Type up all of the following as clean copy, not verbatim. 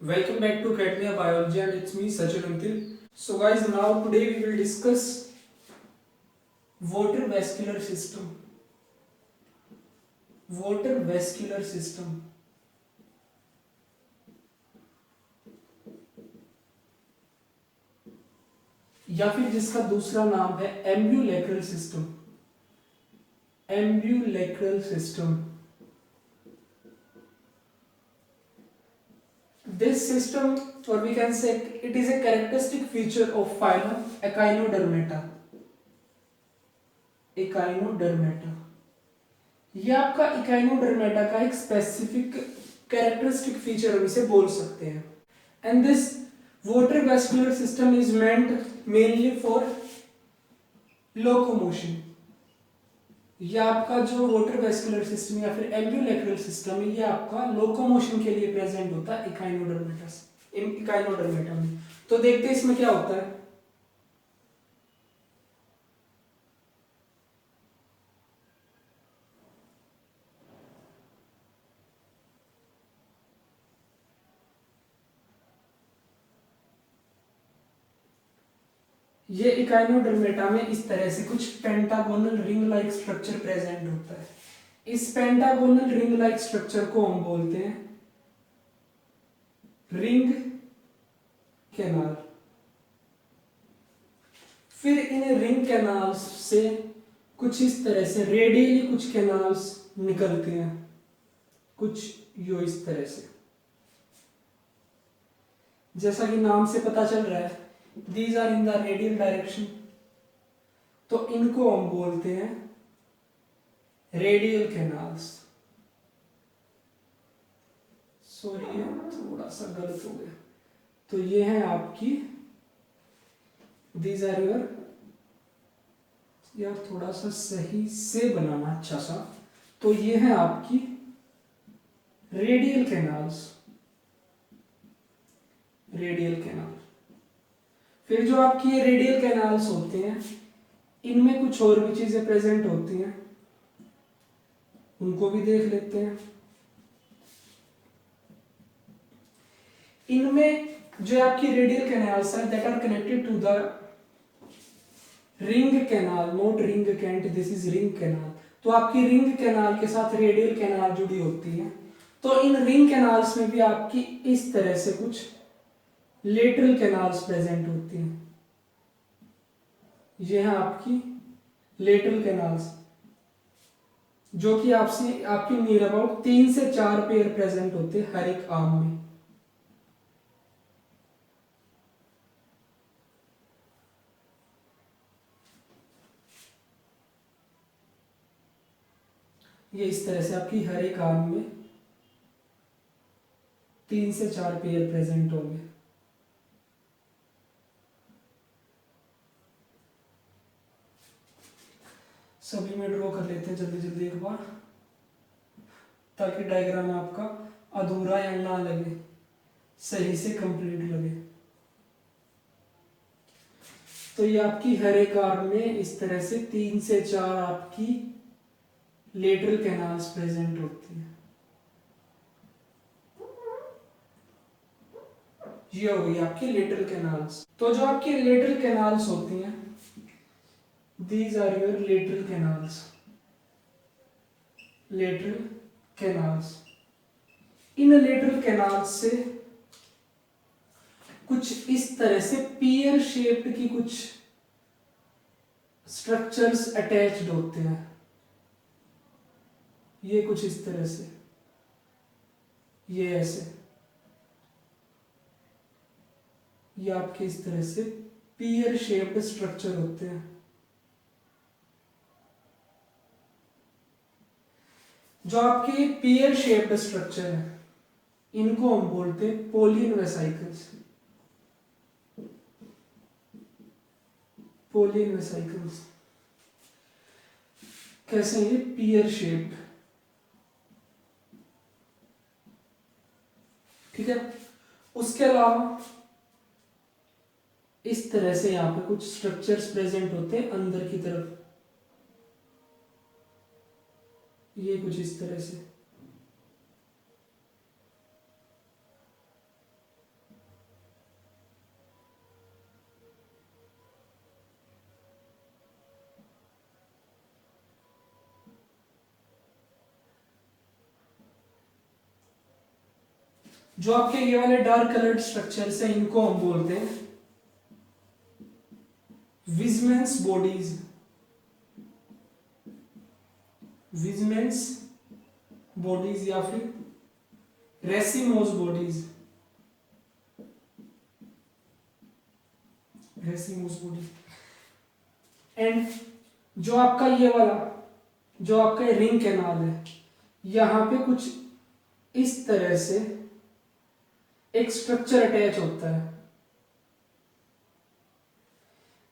Welcome back to Academia Biology and it's me Sachin Until. So guys, now today we will discuss water vascular system. Water vascular system या फिर जिसका दूसरा नाम है ambulacral system. Ambulacral system. This system, or we can say, it is a characteristic feature of phylum Echinodermata. Echinodermata. ये आपका Echinodermata का एक स्पेसिफिक कैरेक्टरिस्टिक फीचर हम इसे बोल सकते हैं. And this water vascular system is meant mainly for locomotion. ये आपका जो वाटर वेस्कुलर सिस्टम या फिर एम्ब्यूलेक्रल सिस्टम है, ये आपका लोकोमोशन के लिए प्रेजेंट होता है इकाइनोडर्मेटा में. तो देखते हैं इसमें क्या होता है. ये इकाइनोडर्मेटा में इस तरह से कुछ pentagonal ring like structure present होता है. इस पेंटागोनल रिंग लाइक स्ट्रक्चर को हम बोलते हैं रिंग कैनाल. फिर इन रिंग कैनाल्स से कुछ इस तरह से रेडियली कुछ कैनाल्स निकलते हैं, कुछ यो इस तरह से. जैसा कि नाम से पता चल रहा है, these are in the radial direction. तो इनको हम बोलते हैं रेडियल कैनाल्स. सॉरी, ये थोड़ा सा गलत हो गया. तो ये है आपकी these are your, यार थोड़ा सा सही से बनाना अच्छा सा. तो ये है आपकी रेडियल कैनाल्स. Radial canal. फिर जो आपकी ये रेडियल कैनाल्स होते हैं, इनमें कुछ और भी चीजें प्रेजेंट होती हैं, उनको भी देख लेते हैं. इनमें जो आपकी रेडियल कैनाल्स हैं that are connected to the ring canal, not ring cant, this is ring canal. तो आपकी रिंग कैनाल के साथ रेडियल कैनाल जुड़ी होती है. तो इन रिंग कैनाल्स में भी आपकी इस तरह से कुछ लेटरल कैनाल्स प्रेजेंट होती हैं. ये है आपकी लेटरल कैनाल्स, जो कि आपसे आपके नियर अबाउट 3 से 4 पेयर प्रेजेंट होते हैं हर एक आर्म में. ये इस तरह से आपकी हर एक आर्म में 3 से 4 पेयर प्रेजेंट होंगे. सभी में ड्रॉ कर लेते हैं जल्दी जल्दी एक बार, ताकि डायग्राम आपका अधूरा या ना लगे, सही से कंप्लीट लगे. तो ये आपकी हर एक आर्म में इस तरह से 3 से 4 आपकी लेटरल कैनाल्स प्रेजेंट होती हैं. ये हो गई आपकी लेटरल कैनाल्स. तो जो आपकी लेटरल कैनाल्स होती हैं, these are your lateral canals. lateral canals. In lateral canals से कुछ इस तरह से पियर शेप्ड की कुछ स्ट्रक्चर्स अटैच्ड होते हैं. ये कुछ इस तरह से, ये ऐसे, ये आपके इस तरह से पियर शेप्ड स्ट्रक्चर होते हैं. जो आपके पियर शेप्ड स्ट्रक्चर है, इनको हम बोलते हैं पोलियन वेसाइकल्स. पोलियन वेसाइकल्स कैसे हैं? ये पियर शेप्ड. ठीक है. उसके अलावा इस तरह से यहां पे कुछ स्ट्रक्चर्स प्रेजेंट होते हैं अंदर की तरफ. ये कुछ इस तरह से. जो आपके ये वाले डार्क कलर्ड स्ट्रक्चर्स हैं इनको हम बोलते हैं विजमेंस बॉडीज। विजमेंस बॉडीज या फिर racemose bodies. Racemose bodies. And जो आपका ये वाला जो आपका रिंग कैनाल है, यहां पे कुछ इस तरह से एक स्ट्रक्चर अटैच होता है।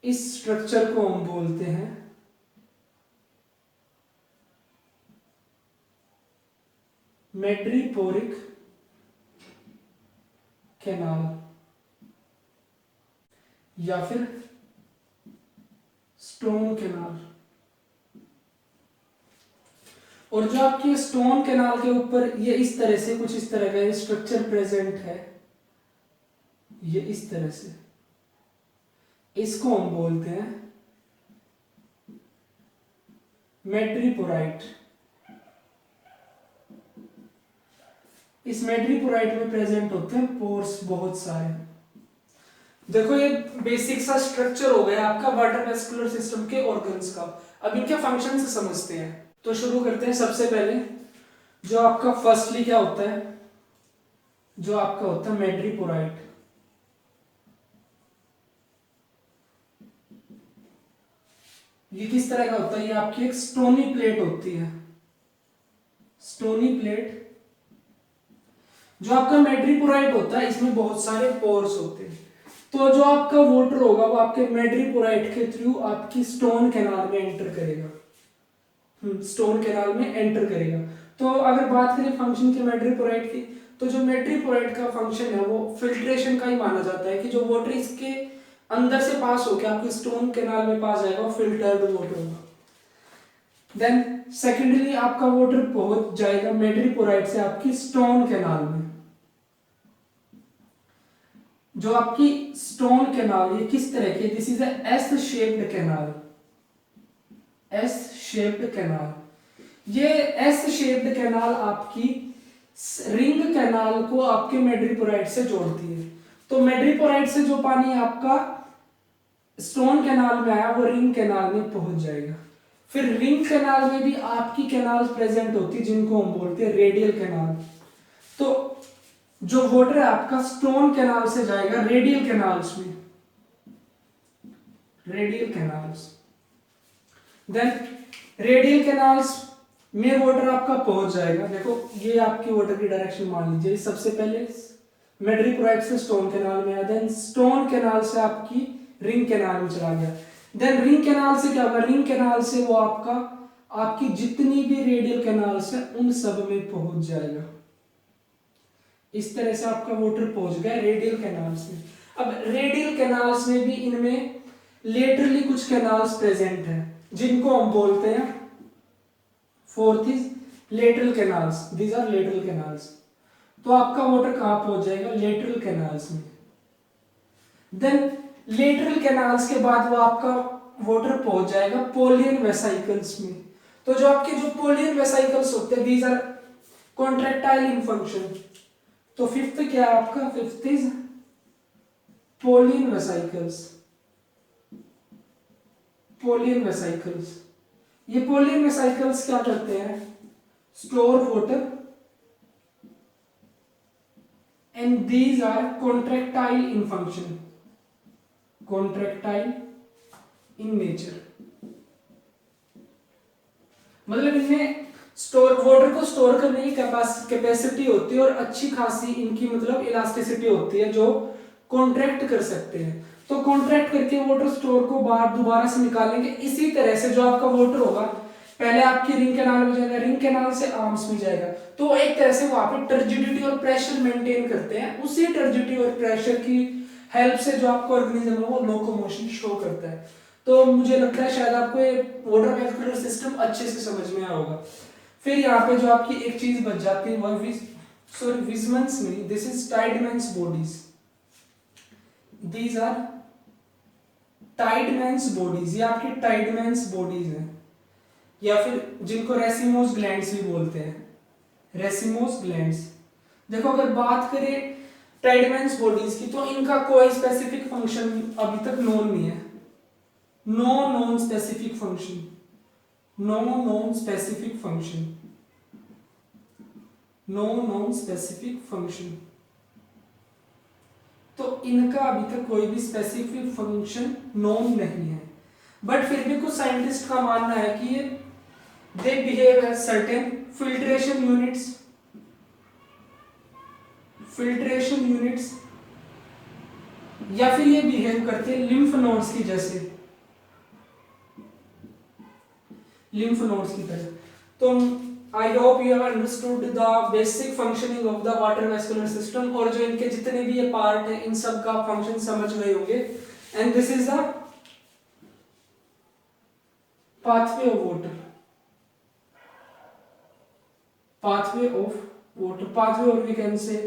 इस स्ट्रक्चर को हम बोलते हैं मेड्रीपोरिक कैनाल या फिर स्टोन कैनाल। और जो आपके स्टोन कैनाल के ऊपर ये इस तरह से कुछ इस तरह का स्ट्रक्चर प्रेजेंट है, ये इस तरह से, इसको हम बोलते हैं मेड्रीपोराइट। इस मेड्रीपोराइट में प्रेजेंट होते हैं पोर्स बहुत सारे। देखो ये बेसिक सा स्ट्रक्चर हो गया आपका वाटर वेस्कुलर सिस्टम के ऑर्गन्स का। अब इनके फंक्शन से समझते हैं। तो शुरू करते हैं। सबसे पहले जो आपका फर्स्टली क्या होता है, जो आपका होता है मेड्रीपोराइट। ये किस तरह का होता है, ये आपकी एक स्टोनी प्लेट होती है। Stony plate. जो आपका मेड्रीपोराइट होता है इसमें बहुत सारे पोर्स होते हैं। तो जो आपका वाटर होगा वो आपके मेड्रीपोराइट के थ्रू आपकी स्टोन कैनाल में एंटर करेगा। स्टोन कैनाल में एंटर करेगा। तो अगर बात करें फंक्शन के मेड्रीपोराइट की, तो जो मेड्रीपोराइट का फंक्शन है वो फिल्ट्रेशन का ही माना जाता है कि जो वाटर इसके अंदर से पास होकर आपके स्टोन कैनाल में पास जाएगा वो फिल्टर्ड वाटर होगा। देन सेकेंडली आपका वाटर पहुंच जाएगा मेड्रीपोराइट से आपकी स्टोन कैनाल में। जो आपकी स्टोन कैनाल ये किस तरह की, this is S shaped canal. S shaped canal. ये एस शेप्ड कैनाल आपकी रिंग कैनाल को आपके मेड्रीपोराइट से जोड़ती है। तो मेड्रीपोराइट से जो पानी आपका स्टोन कैनाल में आया वो रिंग कैनाल में पहुंच जाएगा। फिर रिंग कैनाल में भी आपकी कैनाल प्रेजेंट होती है जिनको हम बोलते हैं रेडियल कैनाल। तो जो वाटर है आपका स्टोन कैनाल से जाएगा रेडियल कैनाल्स में। Radial canals. Then radial canals में वाटर आपका पहुंच जाएगा। देखो ये आपकी वाटर की डायरेक्शन मान लीजिए। सबसे पहले मेड्रीपोराइट से स्टोन कैनाल में आया, देन स्टोन कैनाल से आपकी रिंग कैनाल में चला गया। देन रिंग कैनाल से क्या होगा, रिंग कैनाल से वो आपकी जितनी भी रेडियल कैनाल्स है उन सब में पहुंच जाएगा। इस तरह से आपका वाटर पहुंच गया रेडियल कैनाल्स में। अब रेडियल कैनाल्स में भी इनमें लेटरली कुछ कैनाल्स प्रेजेंट है जिनको हम बोलते हैं, fourth is lateral canals. These are lateral canals. तो आपका वाटर कहां पहुंच जाएगा, लेटरल कैनाल्स में। देन लेटरल कैनाल्स के बाद वो आपका वाटर पहुंच जाएगा पोलियन वेसाइकल्स में। तो जो आपके जो पोलियन वेसाइकल्स होते हैं, these are contractile in function. तो फिफ्थ क्या है आपका, fifth is Polian vesicles. Polian vesicles. ये पोलियन वेसाइकल्स क्या करते हैं, store water and these are contractile in function. Contractile in nature. मतलब इनमें स्टोर वाटर को स्टोर करने की कैपेसिटी होती है और अच्छी खासी इनकी मतलब इलास्टिसिटी होती है जो कॉन्ट्रैक्ट कर सकते हैं। तो कॉन्ट्रैक्ट करके वाटर स्टोर को बाहर दोबारा से निकालेंगे। इसी तरह से जो आपका वाटर होगा पहले आपकी रिंग कैनाल में जाएगा, रिंग कैनाल से आर्म्स में जाएगा। तो एक तरह से वहां पे टर्जिडिटी और प्रेशर मेंटेन करते हैं। उसी टर्जिडिटी और प्रेशर की हेल्प से जो आपका ऑर्गेनिज्म है वो लोकोमोशन शो करता है। तो मुझे लगता है शायद आपको ये वाटर वेस्कुलर सिस्टम अच्छे से समझ में आया होगा। फिर यहाँ पे जो आपकी एक चीज बच जाती है वह विजमेंस में, this is Tiedemann's bodies. These are Tiedemann's bodies. ये आपकी टाइडमैन्स बॉडीज हैं या फिर जिनको रेसिमोस ग्लैंड्स भी बोलते हैं। Racemose glands. देखो अगर बात करें टाइडमैन्स बॉडीज की, तो इनका कोई स्पेसिफिक फंक्शन अभी तक नोन नहीं है। No non specific function, no non specific function, no non specific function. तो इनका अभी तक कोई भी स्पेसिफिक फंक्शन नोन नहीं है, बट फिर भी कुछ साइंटिस्ट का मानना है कि ये they behave as certain filtration units, filtration units, या फिर ये बिहेव करते हैं लिम्फ नोड्स की जैसे, लिम्फ नोड्स की तरह। तो I hope you have understood the basic functioning of the water vascular system, और जो इनके जितने भी ये पार्ट है इन सब का फंक्शन समझ गए होंगे। And this is the pathway of water, pathway of water, pathway और we can say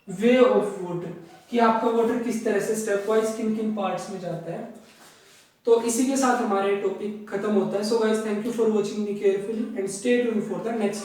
way of water, कि आपका वाटर किस तरह से स्टेप वाइज किन किन पार्ट्स में जाता है। तो इसी के साथ हमारे टॉपिक खत्म होता है। So guys, thank you for watching me carefully and stay tuned for the next.